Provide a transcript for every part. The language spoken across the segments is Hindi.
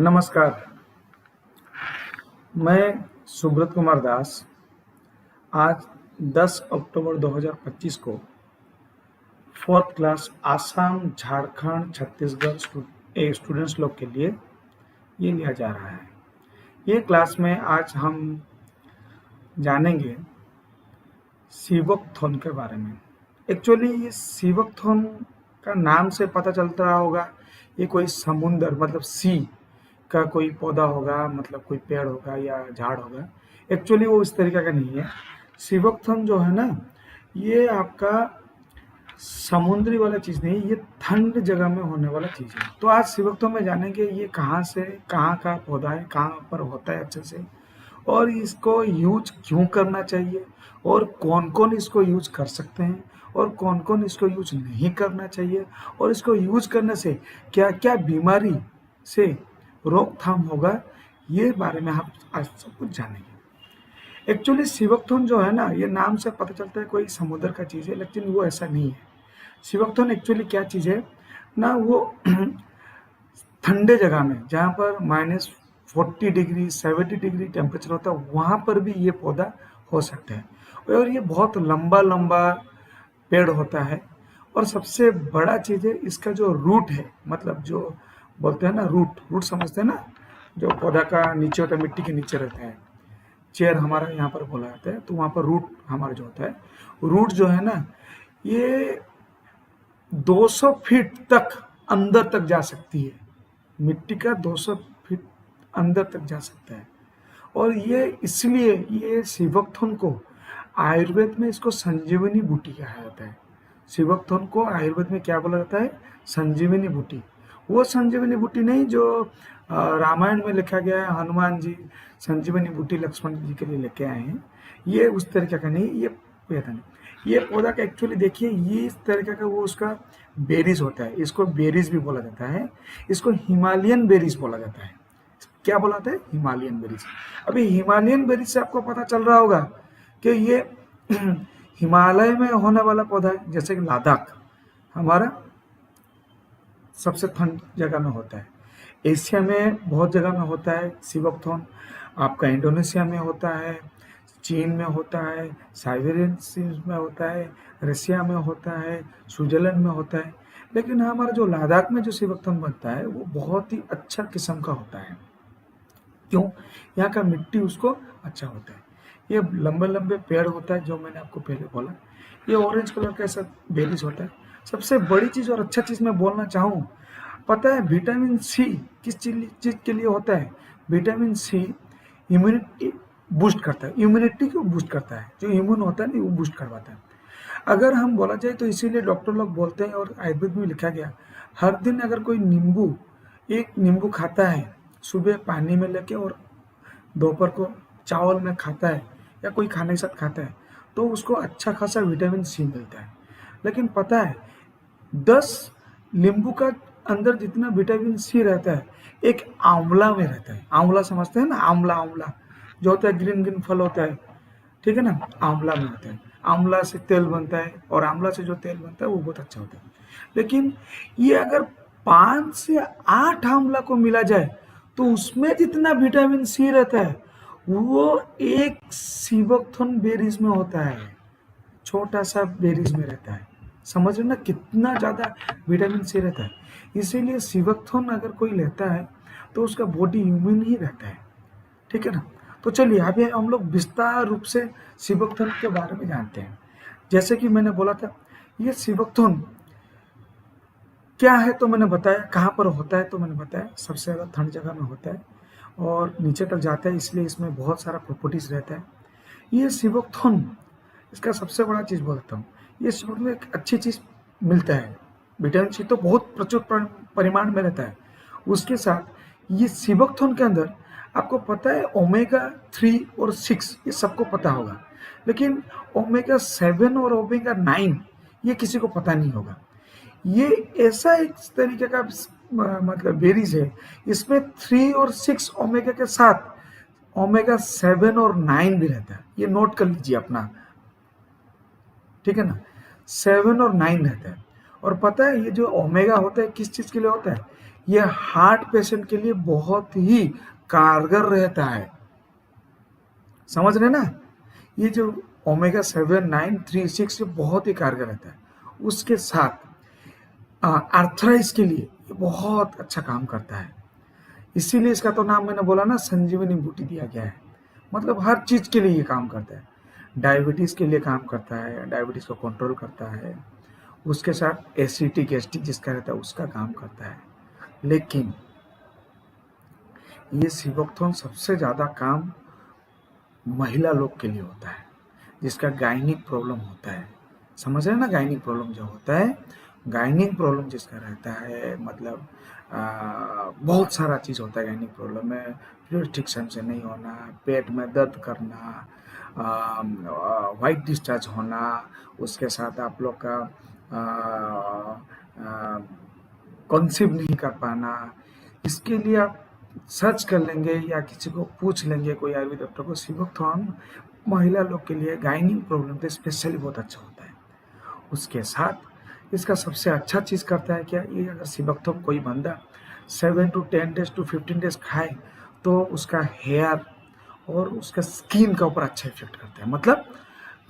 नमस्कार। मैं सुब्रत कुमार दास आज 10 अक्टूबर 2025 को fourth class Assam, Jharkhand, Chhattisgarh students लोग के लिए ये लिया जा रहा है। ये क्लास में आज हम जानेंगे सीवकथोन के बारे में। एक्चुअली ये सीवकथोन का नाम से पता चलता रहा होगा, ये कोई समुंदर मतलब सी का कोई पौधा होगा, मतलब कोई पेड़ होगा या झाड़ होगा। एक्चुअली वो इस तरीके का नहीं है। सीवकथोन जो है ना, ये आपका समुद्री वाला चीज़ नहीं, ये ठंड जगह में होने वाला चीज़ है। तो आज सीवकथोन में जानेंगे ये कहाँ से कहाँ का पौधा है, कहाँ पर होता है अच्छे से, और इसको यूज क्यों करना चाहिए, और कौन कौन इसको यूज कर सकते हैं और कौन कौन इसको यूज नहीं करना चाहिए, और इसको यूज करने से क्या क्या बीमारी से रोकथाम होगा, ये बारे में हम आज सब कुछ जानेंगे। एक्चुअली सीवकथोन जो है ना, ये नाम से पता चलता है कोई समुद्र का चीज़ है, लेकिन वो ऐसा नहीं है। सीवकथोन एक्चुअली क्या चीज़ है ना, वो ठंडे जगह में जहाँ पर -40 डिग्री 70 डिग्री टेम्परेचर होता है, वहाँ पर भी ये पौधा हो सकता है। और ये बहुत लंबा लंबा पेड़ होता है। और सबसे बड़ा चीज़ है इसका जो रूट है, मतलब जो बोलते हैं ना रूट, रूट समझते हैं ना, जो पौधा का नीचे होता है, मिट्टी के नीचे रहता है, चेयर हमारा यहाँ पर बोला जाता है, तो वहाँ पर रूट हमारा जो होता है, रूट जो है ना, ये 200 फीट तक अंदर तक जा सकती है। मिट्टी का 200 फीट अंदर तक जा सकता है। और ये इसलिए ये सीवकथोन को आयुर्वेद में इसको संजीवनी बूटी कहा जाता है। सीवकथोन को आयुर्वेद में क्या बोला जाता है? संजीवनी बूटी। वो संजीवनी बूटी नहीं जो रामायण में लिखा गया है, हनुमान जी संजीवनी बूटी लक्ष्मण जी के लिए लेके आए हैं, ये उस तरीके का नहीं। ये पौधा नहीं, ये पौधा का एक्चुअली देखिए, ये इस तरीके का वो उसका बेरीज होता है। इसको बेरीज भी बोला जाता है, इसको हिमालयन बेरीज बोला जाता है। क्या बोला जाता है? Himalayan berries. अभी हिमालयन बेरीज से आपको पता चल रहा होगा कि ये हिमालय में होने वाला पौधा है। जैसे कि लद्दाख हमारा सबसे ठंड जगह में होता है, एशिया में बहुत जगह में होता है सीवकथोन। आपका इंडोनेशिया में होता है, चीन में होता है, साइबेरियन सी में होता है, रसिया में होता है, स्विट्जरलैंड में होता है। लेकिन हमारा जो लद्दाख में जो सीवकथोन बनता है वो बहुत ही अच्छा किस्म का होता है। क्यों? यहाँ का मिट्टी उसको अच्छा होता है। ये लंबे लंबे पेड़ होता है, जो मैंने आपको पहले बोला। ये ऑरेंज कलर का ऐसा बेरीज होता है। सबसे बड़ी चीज़ और अच्छा चीज़ मैं बोलना चाहूँ, पता है विटामिन सी किस चीज़ के लिए होता है? विटामिन सी इम्यूनिटी बूस्ट करता है, इम्यूनिटी को बूस्ट करता है। जो इम्यून होता है ना, वो बूस्ट करवाता है। अगर हम बोला जाए तो इसीलिए डॉक्टर लोग बोलते हैं, और आयुर्वेद में लिखा गया, हर दिन अगर कोई एक नींबू खाता है, सुबह पानी में लेके और दोपहर को चावल में खाता है या कोई खाने के साथ खाता है, तो उसको अच्छा खासा विटामिन सी मिलता है। लेकिन पता है 10 नींबू का अंदर जितना विटामिन सी रहता है, एक आंवला में रहता है। आंवला समझते हैं ना? आंवला आंवला जो होता है, ग्रीन ग्रीन फल होता है, ठीक है ना, आंवला में होता है। आंवला से तेल बनता है, और आंवला से जो तेल बनता है वो बहुत अच्छा होता है। लेकिन ये अगर 5 से 8 आंवला को मिला जाए, तो उसमें जितना विटामिन सी रहता है वो एक सीवकथोन बेरीज में होता है। छोटा सा बेरीज में रहता है। समझ रहे ना कितना ज़्यादा विटामिन सी रहता है। इसीलिए सीवकथोन अगर कोई लेता है तो उसका बॉडी इम्यून ही रहता है, ठीक है ना। तो चलिए अभी हम लोग विस्तार रूप से सीवकथोन के बारे में जानते हैं। जैसे कि मैंने बोला था, ये सीवकथोन क्या है तो मैंने बताया, कहाँ पर होता है तो मैंने बताया, सबसे ज़्यादा ठंड जगह में होता है और नीचे तक जाता है, इसलिए इसमें बहुत सारा प्रॉपर्टीज रहता है। ये सीवकथोन, इसका सबसे बड़ा चीज़ बोलता हूँ, ये सीवकथोन में एक अच्छी चीज़ मिलता है। विटामिन सी तो बहुत प्रचुर परिमाण में रहता है। उसके साथ ये सीवकथोन के अंदर आपको पता है ओमेगा 3 और 6 ये सबको पता होगा, लेकिन ओमेगा 7 और ओमेगा 9 ये किसी को पता नहीं होगा। ये ऐसा एक तरीके का मतलब बेरीज है, इसमें 3 और 6 ओमेगा के साथ ओमेगा 7 और 9 भी रहता है। ये नोट कर लीजिए अपना, ठीक है ना, 7 और 9 रहता है। और पता है ये जो ओमेगा होता है किस चीज़ के लिए होता है? ये हार्ट पेशेंट के लिए बहुत ही कारगर रहता है, समझ रहे ना। ये जो ओमेगा 7, 9, 3, 6 ये बहुत ही कारगर रहता है। उसके साथ आर्थराइटिस के लिए ये बहुत अच्छा काम करता है, इसीलिए इसका तो नाम मैंने बोला ना संजीवनी बूटी दिया गया है। मतलब हर चीज के लिए ये काम करता है। डायबिटीज के लिए काम करता है, डायबिटीज को कंट्रोल करता है। उसके साथ एसिडिटी गैस्ट्रिक जिसका रहता है उसका काम करता है। लेकिन ये सिवोक्थोन सबसे ज्यादा काम महिला लोग के लिए होता है, जिसका गायनिक प्रॉब्लम होता है। समझ रहे हैं ना, गायनिक प्रॉब्लम जो होता है, गायनिक प्रॉब्लम जिसका रहता है, मतलब बहुत सारा चीज़ होता है गायनिक प्रॉब्लम में। पीरियड ठीक से नहीं होना, पेट में दर्द करना, वाइट डिस्चार्ज होना, उसके साथ आप लोग का कंसीव नहीं कर पाना। इसके लिए आप सर्च कर लेंगे या किसी को पूछ लेंगे, कोई आयुर्वेद डॉक्टर को, सिवोक्थोन महिला लोग के लिए गायनिक प्रॉब्लम पे स्पेशली बहुत अच्छा होता है। उसके साथ इसका सबसे अच्छा चीज़ करता है क्या, ये अगर सिवोक्थोन कोई बंदा 7 to 10 days to 15 days खाए तो उसका हेयर और उसका स्किन का ऊपर अच्छा इफेक्ट करता है। मतलब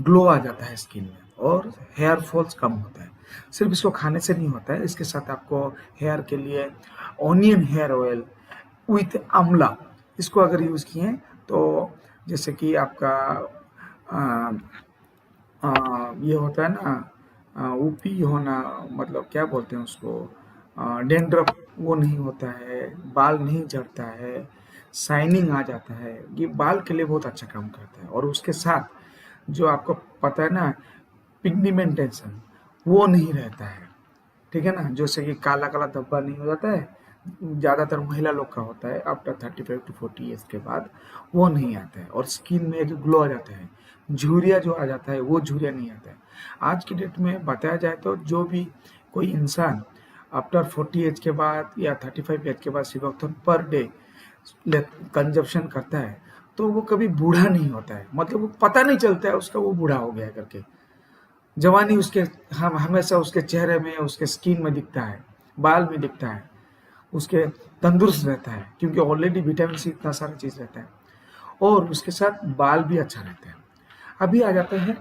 ग्लो आ जाता है स्किन में और हेयर फॉल्स कम होता है। सिर्फ इसको खाने से नहीं होता है, इसके साथ आपको हेयर के लिए ऑनियन हेयर ऑयल विथ आंवला, इसको अगर यूज़ किए तो जैसे कि आपका आ, ये होता है ना ऊपी होना, मतलब क्या बोलते हैं उसको, डेंड्रफ वो नहीं होता है, बाल नहीं झड़ता है, शाइनिंग आ जाता है। ये बाल के लिए बहुत अच्छा काम करता है। और उसके साथ जो आपको पता है ना पिगमेंटेशन वो नहीं रहता है, ठीक है ना, जैसे कि काला काला धब्बा नहीं हो जाता है, ज़्यादातर महिला लोग का होता है आफ्टर 35 to 40 ईयर्स के बाद, वो नहीं आता है। और स्किन में एक ग्लो आ जाता है, झुर्रिया जो आ जाता है वो झुर्रिया नहीं आता है। आज की डेट में बताया जाए तो जो भी कोई इंसान आफ्टर 40 एज के बाद या 35 एज के बाद सिवोक्थोन पर डे कंजप्शन करता है तो वो कभी बूढ़ा नहीं होता है। मतलब वो पता नहीं चलता है उसका वो बूढ़ा हो गया करके। जवानी उसके हम हमेशा उसके चेहरे में, उसके स्किन में दिखता है, बाल में दिखता है, उसके तंदुरुस्त रहता है क्योंकि ऑलरेडी विटामिन सी इतना सारा चीज़ रहता है। और उसके साथ बाल भी अच्छा रहता है। अभी आ जाते हैं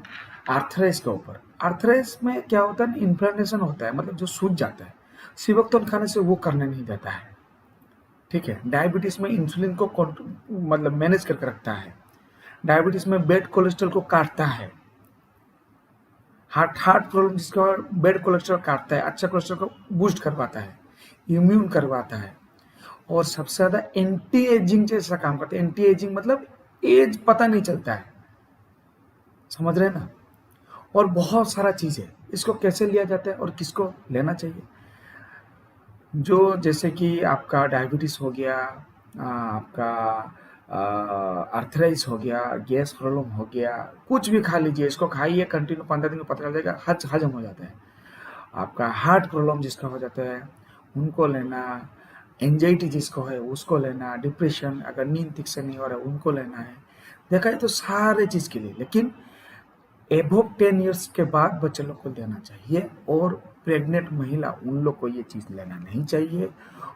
आर्थराइटिस के ऊपर। आर्थराइटिस में क्या होता है, इन्फ्लेमेशन होता है, मतलब जो सूज जाता है। सिवोक्थोन खाने से वो करने नहीं देता है, ठीक है। डायबिटीज में इंसुलिन को मतलब मैनेज करके रखता है। डायबिटीज में बेड कोलेस्ट्रॉल को काटता है। हार्ट प्रॉब्लम जिसका बेड कोलेस्ट्रॉल काटता है, अच्छा कोलेस्ट्रॉल को बूस्ट करवाता है, इम्यून करवाता है। और सबसे ज्यादा एंटी एजिंग जैसा काम करता है। एंटी एजिंग मतलब एज पता नहीं चलता है, समझ रहे हैं ना। और बहुत सारा चीज है। इसको कैसे लिया जाता है और किसको लेना चाहिए, जो जैसे कि आपका डायबिटीज हो गया, आपका अर्थराइटिस हो गया, गैस प्रॉब्लम हो गया, कुछ भी खा लीजिए, इसको खाइए कंटिन्यू 15 दिन में पता चल जाएगा, हजम हो जाता है। आपका हार्ट प्रॉब्लम जिसका हो जाता है उनको लेना, एंजाइटी जिसको है उसको लेना, डिप्रेशन अगर नींद ठीक से नहीं हो रहा है उनको लेना है। देखा है तो सारे चीज के लिए। लेकिन एबोव 10 ईयर्स के बाद बच्चे लोग को लेना चाहिए, और प्रेग्नेंट महिला उन लोग को ये चीज़ लेना नहीं चाहिए।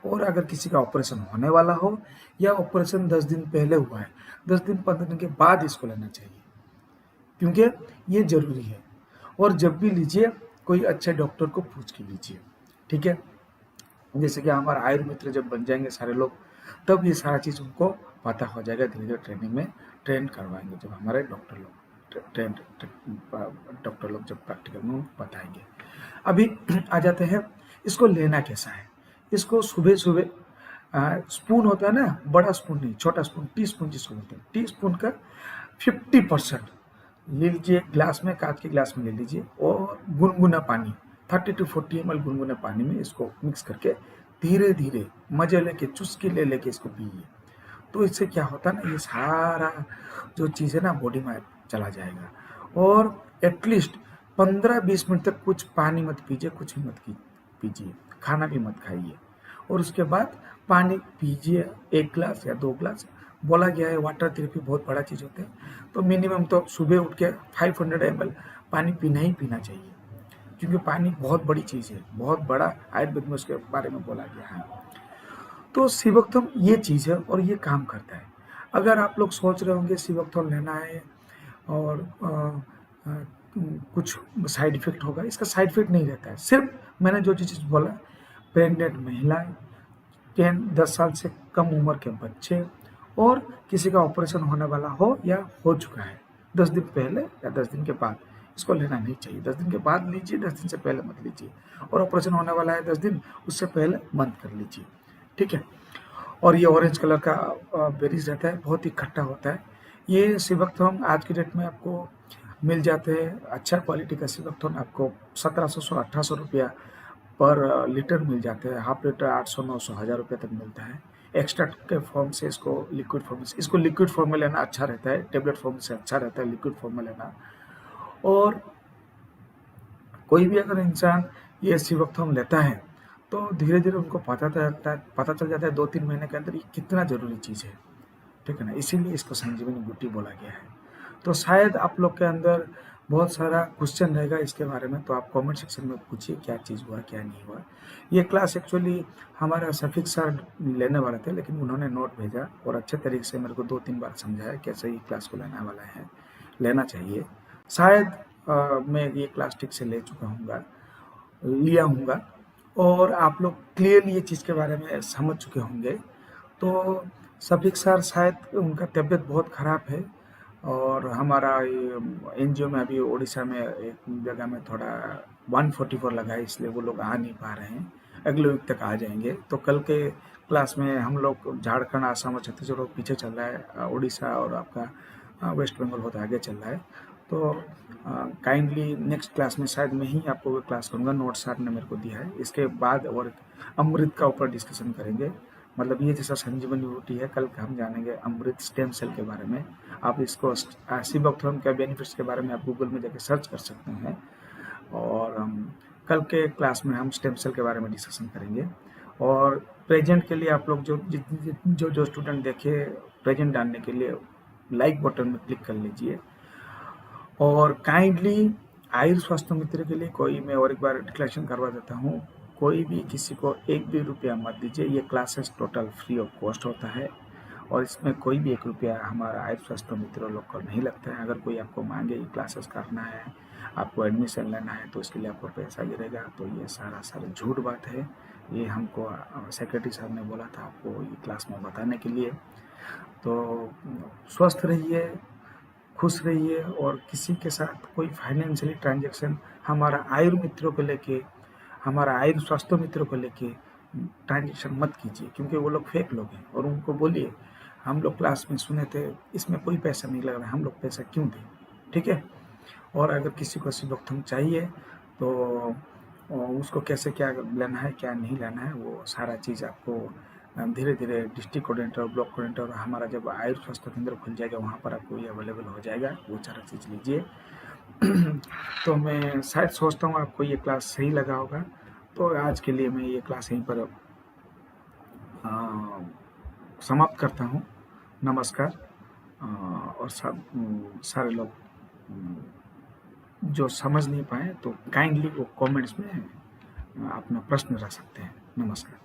और अगर किसी का ऑपरेशन होने वाला हो या ऑपरेशन 10 दिन पहले हुआ है, 10 दिन 15 दिन के बाद इसको लेना चाहिए, क्योंकि ये जरूरी है। और जब भी लीजिए कोई अच्छे डॉक्टर को पूछ के लीजिए, ठीक है। जैसे कि हमारे आयुर्मित्र जब बन जाएंगे सारे लोग, तब ये सारा चीज़ उनको पता हो जाएगा। धीरे धीरे ट्रेनिंग में ट्रेन करवाएंगे जब हमारे डॉक्टर लोग, ट्रेन डॉक्टर लोग जब प्रैक्टिकल में उनको बताएंगे। अभी आ जाते हैं इसको लेना कैसा है। इसको सुबह सुबह स्पून होता है ना, बड़ा स्पून नहीं, छोटा स्पून, टी स्पून जिसको बोलते हैं, टी स्पून का 50% ले लीजिए, ग्लास में, कांच के ग्लास में ले लीजिए, और गुनगुना पानी 30 to 40 ml गुनगुने पानी में इसको मिक्स करके धीरे धीरे मजे लेके चुस्की ले लेके इसको पीजिए। तो इससे क्या होता है ना, ये सारा जो चीज़ है ना बॉडी में चला जाएगा। और एटलीस्ट 15-20 मिनट तक कुछ पानी मत पीजिए, कुछ भी मत पीजिए, खाना भी मत खाइए। और उसके बाद पानी पीजिए 1 ग्लास या 2 ग्लास। बोला गया है वाटर थेरेपी बहुत बड़ा चीज़ होता है, तो मिनिमम तो सुबह उठ के 500 ml पानी पीना ही पीना चाहिए, क्योंकि पानी बहुत बड़ी चीज़ है, बहुत बड़ा आयुर्वेद में उसके बारे में बोला गया है। तो सीवकथम ये चीज़ है और ये काम करता है। अगर आप लोग सोच रहे होंगे सीवकथम लेना है और अ, कुछ साइड इफ़ेक्ट होगा, इसका साइड इफ़ेक्ट नहीं रहता है। सिर्फ़ मैंने जो चीज़ बोला, प्रेग्नेंट महिलाएँ, 10 साल से कम उम्र के बच्चे और किसी का ऑपरेशन होने वाला हो या हो चुका है 10 दिन पहले या 10 दिन के बाद, इसको लेना नहीं चाहिए। 10 दिन के बाद लीजिए, 10 दिन से पहले मत लीजिए। और ऑपरेशन होने वाला है 10 दिन, उससे पहले बंद कर लीजिए, ठीक है? और ये ऑरेंज कलर का बेरीज रहता है, बहुत ही खट्टा होता है। ये सिवकथॉर्न आज की डेट में आपको मिल जाते हैं, अच्छा क्वालिटी का सिवकथॉर्न आपको 1700 से 1800 रुपया पर लीटर मिल जाते हैं। हाफ लीटर 800 900 1000 रुपये तक मिलता है। एक्सट्रैक्ट के फॉर्म से इसको लिक्विड फॉर्म से, इसको लिक्विड फॉर्म में लेना अच्छा रहता है, टेबलेट फॉर्म से अच्छा रहता है लिक्विड फॉर्म में लेना। और कोई भी अगर इंसान ये सिवकथॉर्न लेता है तो धीरे-धीरे उनको पता चल जाता है 2-3 महीने के अंदर ये कितना ज़रूरी चीज़ है, ठीक है ना? इसीलिए इसको संजीवनी बूटी बोला गया है। तो शायद आप लोग के अंदर बहुत सारा क्वेश्चन रहेगा इसके बारे में, तो आप कमेंट सेक्शन में पूछिए क्या चीज़ हुआ, क्या नहीं हुआ। ये क्लास एक्चुअली हमारा शफीक सर लेने वाले थे, लेकिन उन्होंने नोट भेजा और अच्छे तरीके से मेरे को 2-3 बार समझाया कैसे ये क्लास को लेने वाला है, लेना चाहिए। शायद मैं ये क्लास ठीक से ले चुका हूँगा, लिया हूँगा और आप लोग क्लियरली ये चीज़ के बारे में समझ चुके होंगे। तो शफीक सर शायद उनका तबीयत बहुत ख़राब है और हमारा ये एनजीओ में अभी उड़ीसा में एक जगह में थोड़ा 144 लगा है, इसलिए वो लोग आ नहीं पा रहे हैं। अगले वीक तक आ जाएंगे। तो कल के क्लास में हम लोग झारखंड, आसाम और छत्तीसगढ़ पीछे चल रहा है, उड़ीसा और आपका वेस्ट बंगाल बहुत आगे चल रहा है। तो काइंडली नेक्स्ट क्लास में शायद मैं ही आपको वो क्लास करूँगा, नोट सर ने मेरे को दिया है। इसके बाद और अमृत का ऊपर डिस्कशन करेंगे, मतलब ये जैसा संजीवनी बूटी है, कल हम जानेंगे अमृत स्टेम सेल के बारे में। आप इसको सिवकथॉर्न के बेनिफिट्स के बारे में आप गूगल में जाके सर्च कर सकते हैं। और कल के क्लास में हम स्टेम सेल के बारे में डिस्कशन करेंगे। और प्रेजेंट के लिए आप लोग जो स्टूडेंट देखे, प्रेजेंट डालने के लिए लाइक बटन में क्लिक कर लीजिए। और काइंडली आयुर स्वास्थ्य मित्र के लिए कोई, मैं और एक बार डिक्लेरेशन करवा देता हूँ, कोई भी किसी को एक भी रुपया मत दीजिए। ये classes total free of cost होता है और इसमें कोई भी 1 रुपया हमारा आयुर स्वास्थ्य मित्रों लोग को नहीं लगता है। अगर कोई आपको मांगे ये क्लासेस करना है, आपको एडमिशन लेना है, तो इसके लिए आपको पैसा गिरेगा, तो ये सारा झूठ बात है। ये हमको सेक्रेटरी साहब ने बोला था आपको ये क्लास में बताने के लिए। तो स्वस्थ रहिए, खुश रहिए और किसी के साथ कोई फाइनेंशियली ट्रांजैक्शन हमारा आयुर मित्रों को लेके, हमारा आयुर स्वास्थ्य मित्रों को लेके ट्रांजैक्शन मत कीजिए, क्योंकि वो लोग फेक लोग हैं। और उनको बोलिए हम लोग क्लास में सुने थे, इसमें कोई पैसा नहीं लग रहा है, हम लोग पैसा क्यों दें, ठीक है? और अगर किसी को सिवकथॉर्न चाहिए तो उसको कैसे क्या लेना है, क्या नहीं लेना है, वो सारा चीज़ आपको धीरे धीरे डिस्ट्रिक्ट कोऑर्डिनेटर, ब्लॉक कोऑर्डिनेटर, हमारा जब आयुर स्वास्थ्य केंद्र खुल जाएगा वहाँ पर आपको ये अवेलेबल हो जाएगा, वो सारा चीज़ लीजिए। तो मैं शायद सोचता हूँ आपको ये क्लास सही लगा होगा। तो आज के लिए मैं ये क्लास यहीं पर समाप्त करता हूँ। नमस्कार। और सब सारे लोग जो समझ नहीं पाए तो काइंडली वो कमेंट्स में अपना प्रश्न रख सकते हैं। नमस्कार।